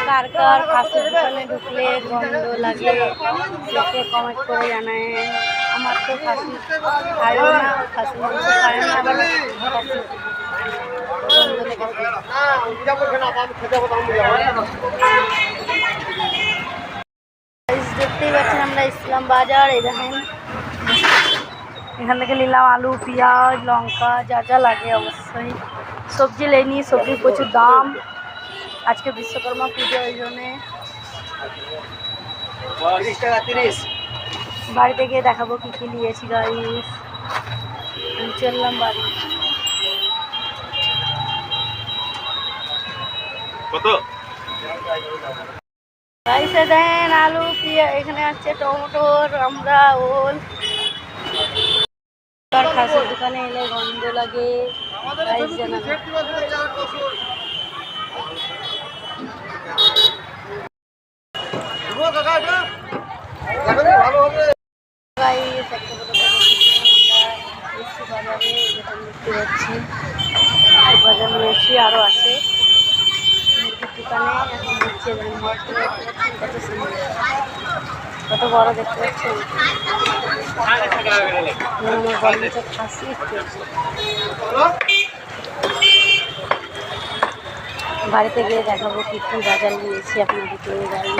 কার কার খাসির দোকানে ঢুকলে গন্ধ লাগে সেটা কমেন্ট করে জানায়। আমার তো খাসি খায়ও না, খাসি মাংস খায় না, আবার দেখতেই পাচ্ছেন আমরা ইসলাম বাজার। এই দেখেন এখান থেকে নিলাম আলু, পেঁয়াজ, লঙ্কা, যা যা লাগে অবশ্যই। সবজি লেনি, সবজির প্রচুর দাম। আজকে বিশ্বকর্মা পুজো, ওই জন্যে বাড়িতে গিয়ে দেখাবো কি কি নিয়েছি গাইস। চললাম বাড়ি। কত গাইসে দেন আলু, পেঁয়াজ, এখানে আছে টমেটোর, আমরা ওল। খাসির দোকানে এলে গন্ধ লাগে গাইস জানান। বাজার নিয়েছি, আরও আছে মুরগির দোকানে। এখন হচ্ছে কত সুন্দর, কত বড় দেখতে পাচ্ছেন। খাসি বাড়িতে গিয়ে দেখাবো কি কি বাজার নিয়েছি আপনাদেরকে। গাড়ি